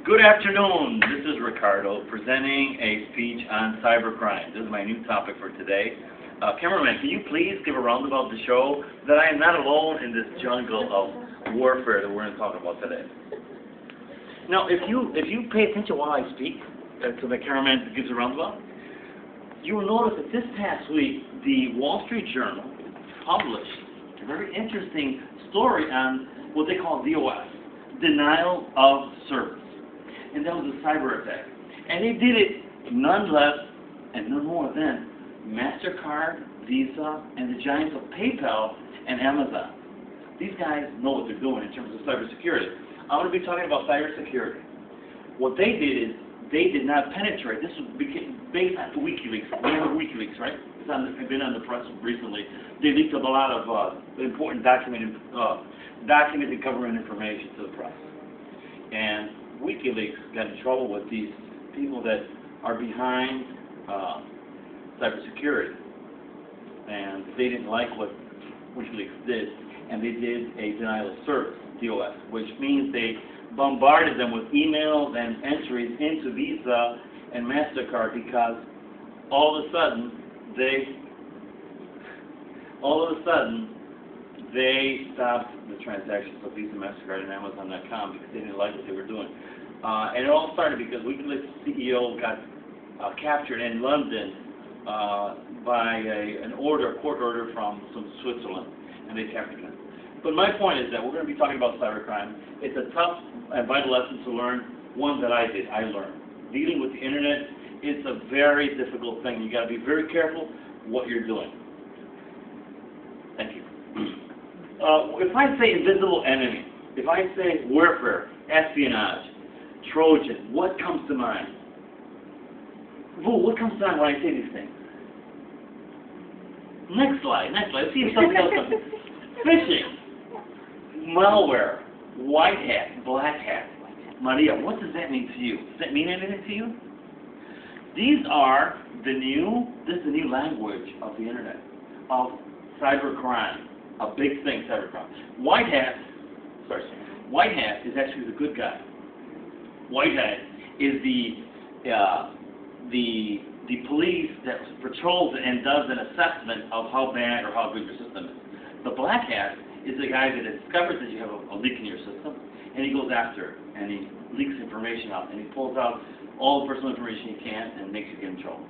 Good afternoon. This is Ricardo presenting a speech on cybercrime. This is my new topic for today. Cameraman, can you please give a roundabout to show that I am not alone in this jungle of warfare that we're going to talk about today? Now, if you pay attention while I speak, to the cameraman gives a roundabout, you will notice that this past week, the Wall Street Journal published a very interesting story on what they call DOS, denial of service. And that was a cyber attack. And they did it none less and none more than MasterCard, Visa, and the giants of PayPal and Amazon. These guys know what they're doing in terms of cybersecurity. I'm going to be talking about cybersecurity. What they did is they did not penetrate. This was based on WikiLeaks. Remember WikiLeaks, right? It's been on the press recently. They leaked up a lot of important documented government information to the press. And WikiLeaks got in trouble with these people that are behind cybersecurity, and they didn't like what WikiLeaks did, and they did a denial of service, DOS, which means they bombarded them with emails and entries into Visa and MasterCard because all of a sudden they stopped the transactions of Visa, MasterCard, and Amazon.com because they didn't like what they were doing. And it all started because WikiLeaks CEO got captured in London by a court order from Switzerland, and they captured him. But my point is that we're going to be talking about cybercrime. It's a tough and vital lesson to learn, one that I learned. Dealing with the internet is a very difficult thing. You got to be very careful what you're doing. Thank you. If I say invisible enemy, if I say warfare, espionage, Trojan, what comes to mind? What comes to mind when I say these things? Next slide. Let's see if something else comes. Phishing, malware, white hat, black hat. Maria, what does that mean to you? Does that mean anything to you? This is the new language of the internet, of cybercrime. A big thing, cybercrime. White hat is actually the good guy. White hat is the police that patrols it and does an assessment of how bad or how good your system is. The black hat is the guy that discovers that you have a leak in your system, and he goes after it, and he leaks information out, and he pulls out all the personal information he can and makes you get in trouble.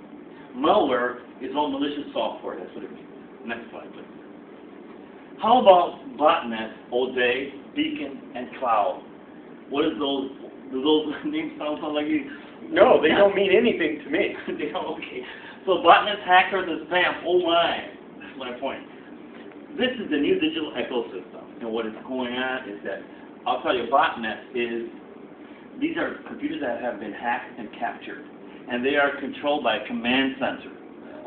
Malware is all malicious software. That's what it means. Next slide, please. How about botnet, O'Day, Beacon, and Cloud? What is those? Do those names sound like you? No, they don't mean anything to me. They don't, okay. So botnets, hackers, and spam. Oh my! That's my point. This is the new digital ecosystem, and what is going on is that I'll tell you, these are computers that have been hacked and captured, and they are controlled by a command center.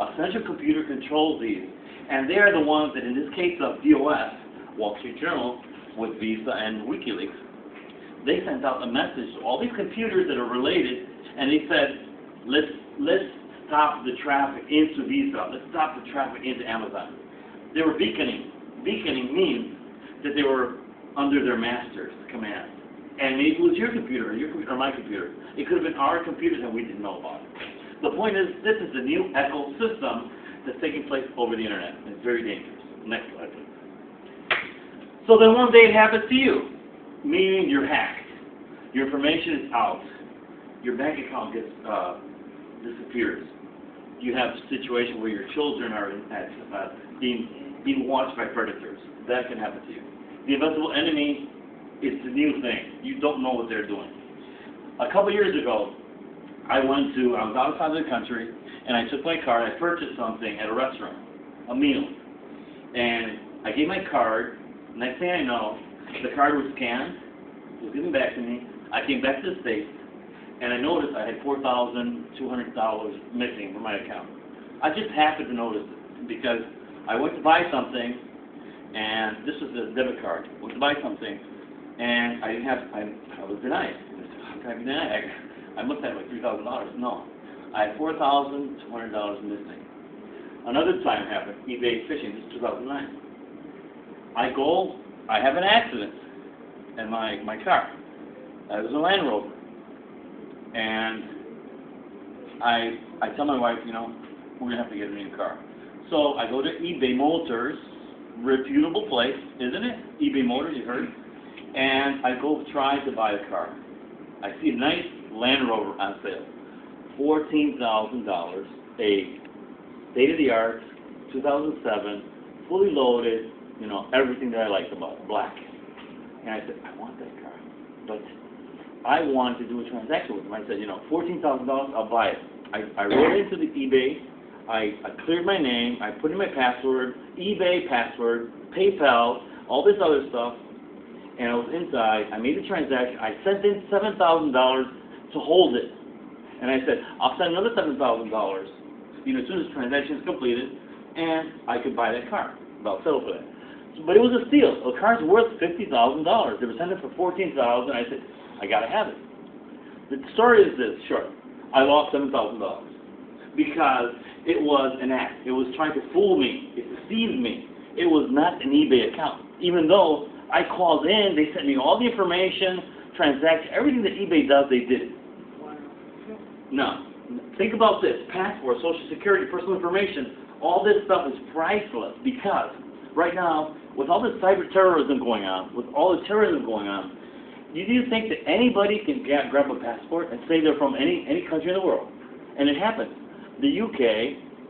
A central computer controls these. And they are the ones that, in this case of DOS, Wall Street Journal, with Visa and WikiLeaks, they sent out a message to all these computers that are related, and they said, let's stop the traffic into Visa, let's stop the traffic into Amazon. They were beaconing. Beaconing means that they were under their master's command. And maybe it was your computer or my computer. It could have been our computers and we didn't know about it. The point is, this is the new ecosystem that's taking place over the internet. It's very dangerous. Next slide, please. So then one day it happens to you, meaning you're hacked. Your information is out. Your bank account gets disappears. You have a situation where your children are being watched by predators. That can happen to you. The invisible enemy is the new thing. You don't know what they're doing. A couple years ago, I was outside of the country, and I took my card, I purchased something at a restaurant, a meal. And I gave my card, next thing I know, the card was scanned, it was given back to me, I came back to the States, and I noticed I had $4,200 missing from my account. I just happened to notice it, because I went to buy something, and this was a debit card. I went to buy something, and I was denied. How can I be denied? I looked at it like $3,000. No. I had $4,200 missing. Another time happened, eBay phishing, this is 2009. I have an accident in my car. It was a Land Rover. And I tell my wife, you know, we're going to have to get a new car. So I go to eBay Motors, reputable place, isn't it? eBay Motors, you heard? And I go try to buy a car. I see a nice Land Rover on sale. $14,000, a state-of-the-art, 2007, fully loaded, you know, everything that I liked about it, black. And I said, I want that car. But I wanted to do a transaction with him. I said, you know, $14,000, I'll buy it. I wrote into the eBay. I cleared my name. I put in my password, eBay password, PayPal, all this other stuff. And I was inside. I made the transaction. I sent in $7,000 to hold it. And I said, I'll send another $7,000, you know, as soon as the transaction is completed, and I could buy that car. I'll settle for that. But it was a steal. The car's worth $50,000. They were selling it for $14,000. I said, I got to have it. The story is this, short. I lost $7,000 because it was an act. It was trying to fool me. It deceived me. It was not an eBay account. Even though I called in, they sent me all the information, transaction, everything that eBay does, they did it. Now, think about this. Passport, Social Security, personal information, all this stuff is priceless because right now, with all this cyber terrorism going on, with all the terrorism going on, do you think that anybody can grab a passport and say they're from any country in the world? And it happens. The UK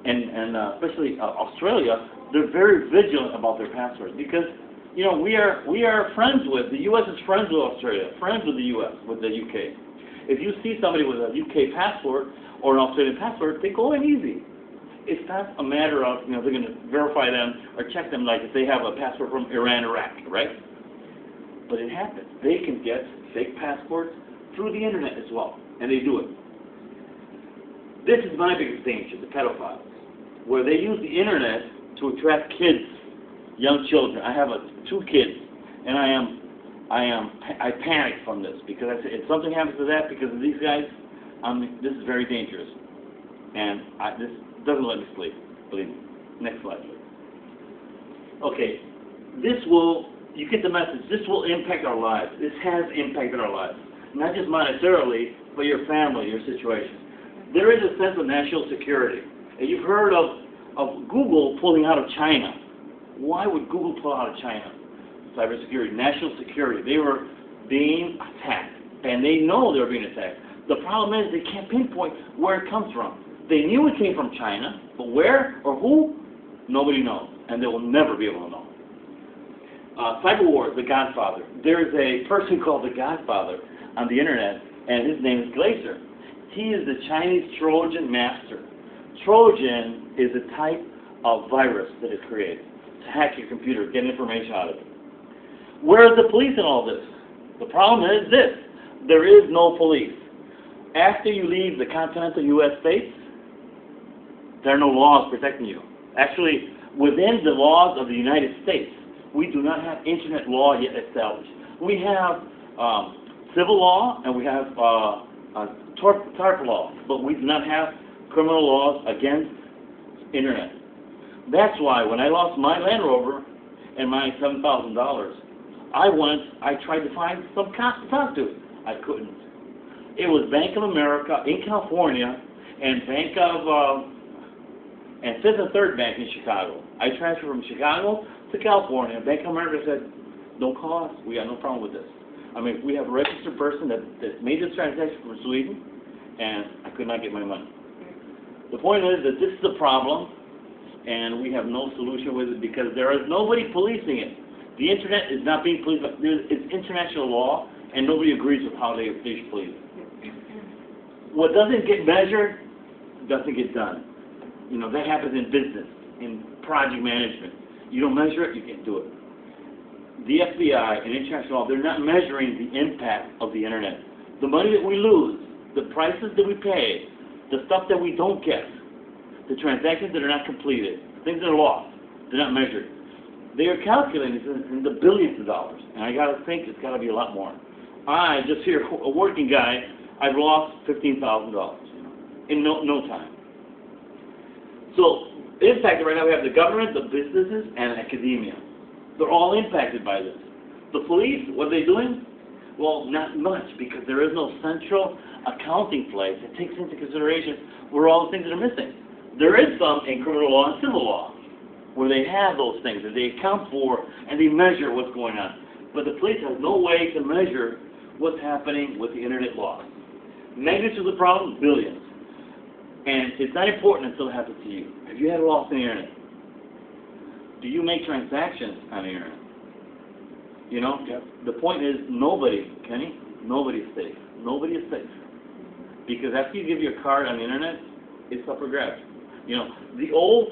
and especially Australia, they're very vigilant about their passports because, you know, we are friends with, the U.S. is friends with Australia, friends with the U.S., with the UK. If you see somebody with a UK passport or an Australian passport, they go in easy. It's not a matter of, you know, they're going to verify them or check them like if they have a passport from Iran, Iraq, right? But it happens. They can get fake passports through the internet as well, and they do it. This is my biggest danger, the pedophiles, where they use the internet to attract kids, young children. I have 2 kids, and I panic from this because I say if something happens to that because of these guys, this is very dangerous, and this doesn't let me sleep. Believe me. Next slide, please. Okay, you get the message. This will impact our lives. This has impacted our lives, not just monetarily, but your family, your situation. There is a sense of national security, and you've heard of Google pulling out of China. Why would Google pull out of China? Cybersecurity, national security. They were being attacked, and they know they were being attacked. The problem is they can't pinpoint where it comes from. They knew it came from China, but where or who, nobody knows, and they will never be able to know. Cyber Wars, The Godfather. There's a person called The Godfather on the internet, and his name is Glacier. He is the Chinese Trojan master. Trojan is a type of virus that is created to hack your computer, get information out of it. Where is the police in all this? The problem is this. There is no police. After you leave the continental U.S. states, there are no laws protecting you. Actually, within the laws of the United States, we do not have internet law yet established. We have civil law and we have tort law, but we do not have criminal laws against internet. That's why when I lost my Land Rover and my $7,000, I tried to find some cops to talk to. I couldn't. It was Bank of America in California and and Fifth and Third Bank in Chicago. I transferred from Chicago to California. Bank of America said, don't call us. We got no problem with this. I mean, we have a registered person that made this transaction from Sweden, and I could not get my money. The point is that this is a problem, and we have no solution with it because there is nobody policing it. The internet is not being policed. It's international law, and nobody agrees with how they should police it. What doesn't get measured doesn't get done. You know, that happens in business, in project management. You don't measure it, you can't do it. The FBI and international law, they're not measuring the impact of the internet. The money that we lose, the prices that we pay, the stuff that we don't get, the transactions that are not completed, things that are lost, they're not measured. They are calculated in the billions of dollars, and I got to think it's got to be a lot more. I, just here, a working guy, I've lost $15,000 in no time. So, impacted right now, we have the government, the businesses, and academia. They're all impacted by this. The police, what are they doing? Well, not much, because there is no central accounting place that takes into consideration where all the things are missing. There is some in criminal law and civil law, where they have those things that they account for and they measure what's going on. But the police has no way to measure what's happening with the internet loss. Magnitude of the problem, billions. And it's not important until it happens to you. Have you had a loss on the internet? Do you make transactions on the internet? You know, the point is nobody, Kenny, nobody's safe. Nobody is safe. Because after you give your card on the internet, it's up for grabs. You know, the old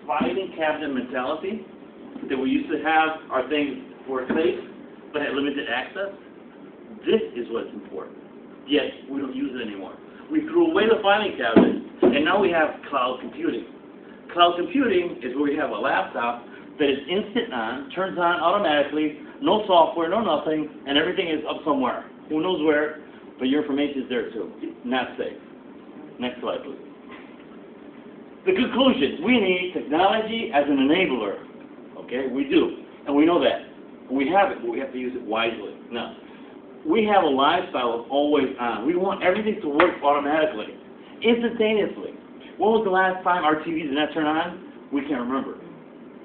filing cabinet mentality that we used to have, our things were safe but had limited access, this is what's important. Yet we don't use it anymore. We threw away the filing cabinet, and now we have cloud computing. Cloud computing is where we have a laptop that is instant on, turns on automatically, no software, no nothing, and everything is up somewhere. Who knows where, but your information is there too. Not safe. Next slide, please. The conclusion, we need technology as an enabler. Okay, we do, and we know that. We have it, but we have to use it wisely. Now, we have a lifestyle of always on. We want everything to work automatically, instantaneously. When was the last time our TV did not turn on? We can't remember.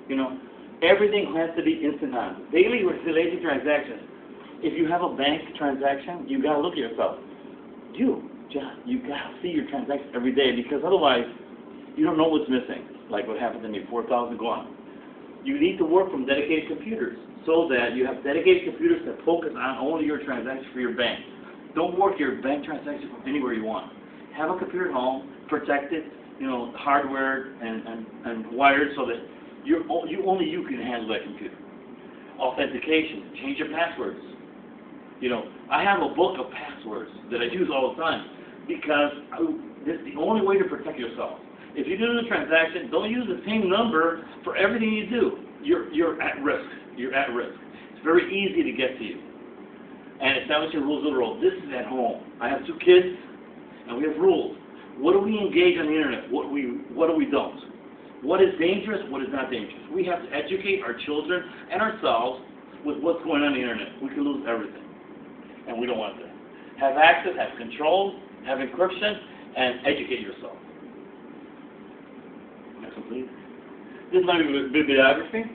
You know, everything has to be instant on. Daily related transactions. If you have a bank transaction, you got to look at yourself. You got to see your transactions every day, because otherwise, you don't know what's missing. Like what happened to me, 4,000 gone. You need to work from dedicated computers so that you have dedicated computers that focus on only your transactions for your bank. Don't work your bank transactions from anywhere you want. Have a computer at home, protected, you know, hardware and wired so that only you can handle that computer. Authentication, change your passwords. You know, I have a book of passwords that I use all the time because this is the only way to protect yourself. If you do the transaction, don't use the same number for everything you do. You're at risk. You're at risk. It's very easy to get to you. And establishing rules of the road. This is at home. I have 2 kids, and we have rules. What do we engage on the internet? What do we don't? What is dangerous? What is not dangerous? We have to educate our children and ourselves with what's going on the internet. We can lose everything, and we don't want that. Have access, have control, have encryption, and educate yourself. Next one, please. This is my bibliography,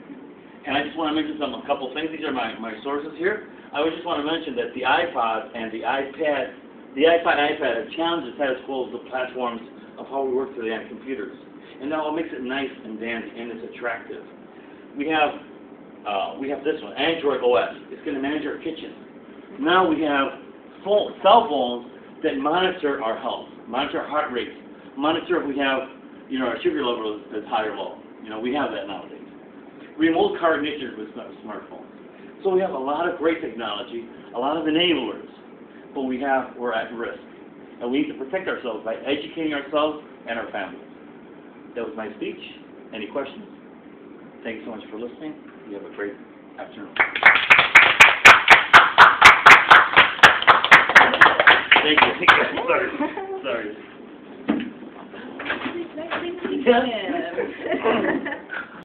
and I just want to mention a couple things. These are my sources here. I just want to mention that the iPod and the iPad, have challenged the status quo of the platforms of how we work today on computers. And now it makes it nice and dandy, and it's attractive. We have this one, Android OS. It's going to manage our kitchen. Now we have cell phones that monitor our health, monitor our heart rate, monitor if we have, you know, our sugar level is high or low. You know, we have that nowadays. Remote car ignition with smartphones. So we have a lot of great technology, a lot of enablers, but we're at risk. And we need to protect ourselves by educating ourselves and our families. That was my speech. Any questions? Thanks so much for listening. You have a great afternoon. Thank you. Sorry. Nice to meet you.